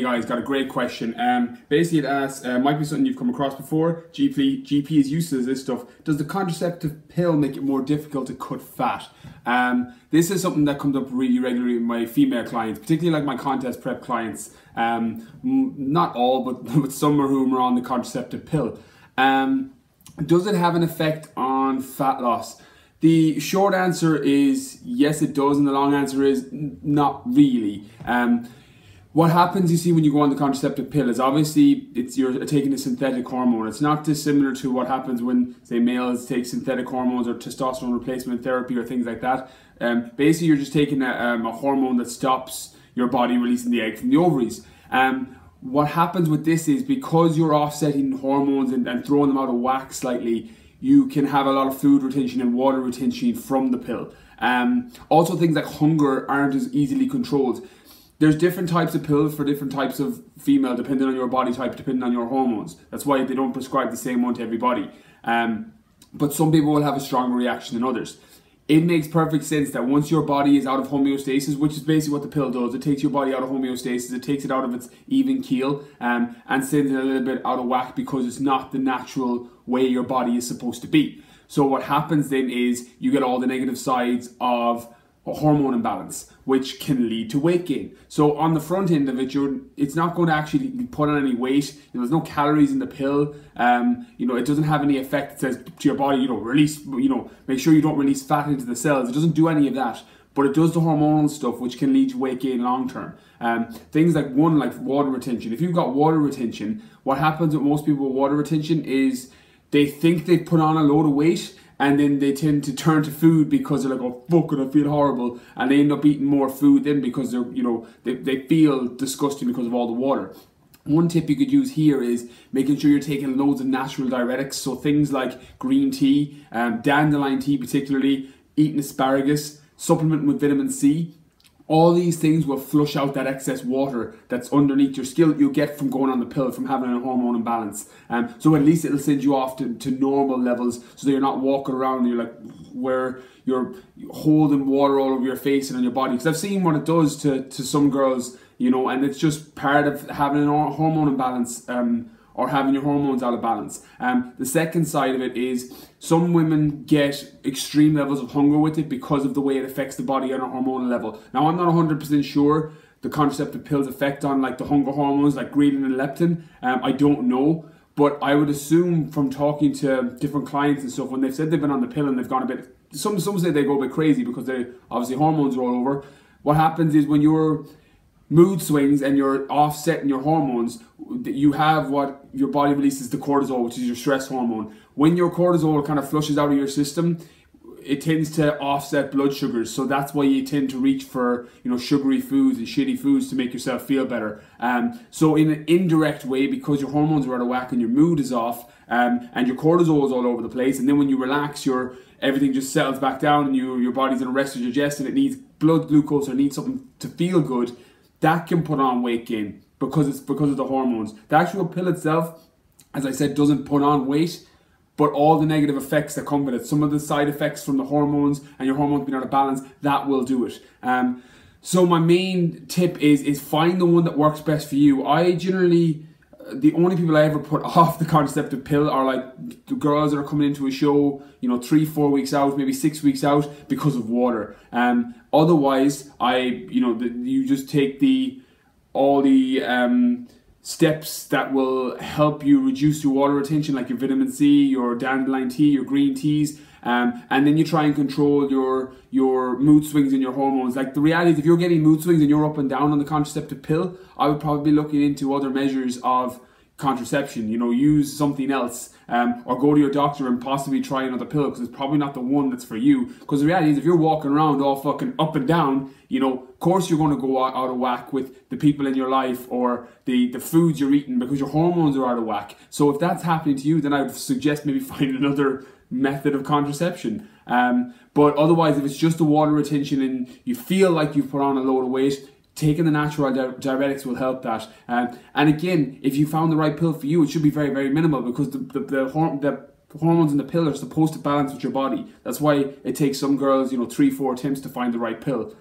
guys, got a great question. Basically it asks, might be something you've come across before. GP is used to this stuff. Does the contraceptive pill make it more difficult to cut fat? This is something that comes up really regularly with my female clients, particularly like my contest prep clients. Not all, but some of whom are on the contraceptive pill. Does it have an effect on fat loss? The short answer is yes, it does, and the long answer is not really. What happens, you see, when you go on the contraceptive pill is obviously you're taking a synthetic hormone. It's not dissimilar to what happens when, say, males take synthetic hormones or testosterone replacement therapy or things like that. Basically, you're just taking a hormone that stops your body releasing the egg from the ovaries. What happens with this is because you're offsetting hormones and throwing them out of whack slightly, you can have a lot of food retention and water retention from the pill. Also, things like hunger aren't as easily controlled. There's different types of pills for different types of female, depending on your body type, depending on your hormones. That's why they don't prescribe the same one to everybody. But some people will have a stronger reaction than others. It makes perfect sense that once your body is out of homeostasis, which is basically what the pill does, it takes your body out of homeostasis, it takes it out of its even keel, and sends it a little bit out of whack because it's not the natural way your body is supposed to be. So what happens then is you get all the negative sides of a hormone imbalance, which can lead to weight gain. So on the front end of it, it's not going to actually put on any weight. There's no calories in the pill. It doesn't have any effect. It says to your body, make sure you don't release fat into the cells. It doesn't do any of that, but it does the hormonal stuff, which can lead to weight gain long term. Things like water retention. If you've got water retention, what happens with most people with water retention is they think they've put on a load of weight, and then they tend to turn to food because they're like, oh fuck it, I feel horrible, and they end up eating more food then because they feel disgusting because of all the water. One tip you could use here is making sure you're taking loads of natural diuretics, so things like green tea, dandelion tea particularly, eating asparagus, supplementing with vitamin C. All these things will flush out that excess water that's underneath your skin you get from going on the pill, from having a hormone imbalance. So at least it'll send you off to normal levels so that you're not walking around and you're like, where you're holding water all over your face and on your body. Because I've seen what it does to some girls, and it's just part of having a hormone imbalance or having your hormones out of balance. The second side of it is some women get extreme levels of hunger with it because of the way it affects the body on a hormonal level. Now, I'm not 100% sure the contraceptive pills effect on like the hunger hormones like ghrelin and leptin. I don't know, but I would assume from talking to different clients and stuff, when they've said they've been on the pill and they've gone a bit, some say they go a bit crazy because they obviously hormones are all over. What happens is when your mood swings and you're offsetting your hormones, you have what your body releases, the cortisol, which is your stress hormone. When your cortisol kind of flushes out of your system, it tends to offset blood sugars, so that's why you tend to reach for sugary foods and shitty foods to make yourself feel better. So in an indirect way, because your hormones are out of whack and your mood is off, and your cortisol is all over the place, and then when you relax, everything just settles back down and your body's in a rest and digest and it needs blood glucose or needs something to feel good. That can put on weight gain because of the hormones. The actual pill itself, as I said, doesn't put on weight, but all the negative effects that come with it, some of the side effects from the hormones and your hormones being out of balance, that will do it. So my main tip is find the one that works best for you. The only people I ever put off the contraceptive pill are like the girls that are coming into a show, 3-4 weeks out, maybe 6 weeks out because of water. Otherwise, you just take all the steps that will help you reduce your water retention, like your vitamin C, your dandelion tea, your green teas, and then you try and control your mood swings and your hormones. Like the reality is, if you're getting mood swings and you're up and down on the contraceptive pill, I would probably be looking into other measures of contraception. Use something else, or go to your doctor and possibly try another pill, because it's probably not the one that's for you. Because the reality is, if you're walking around all fucking up and down, of course you're going to go out of whack with the people in your life or the foods you're eating, because your hormones are out of whack. So if that's happening to you, then I would suggest maybe finding another method of contraception. But otherwise, if it's just the water retention and you feel like you've put on a load of weight, taking the natural diuretics will help that. And again, if you found the right pill for you, it should be very, very minimal, because the hormones in the pill are supposed to balance with your body. That's why it takes some girls 3-4 attempts to find the right pill.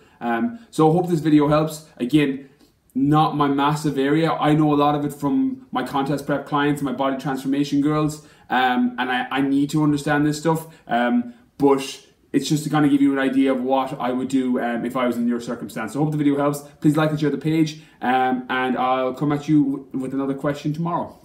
So I hope this video helps. Again, not my massive area. I know a lot of it from my contest prep clients, my body transformation girls, and I need to understand this stuff. But it's just to kind of give you an idea of what I would do if I was in your circumstance. So I hope the video helps. Please like and share the page, and I'll come at you with another question tomorrow.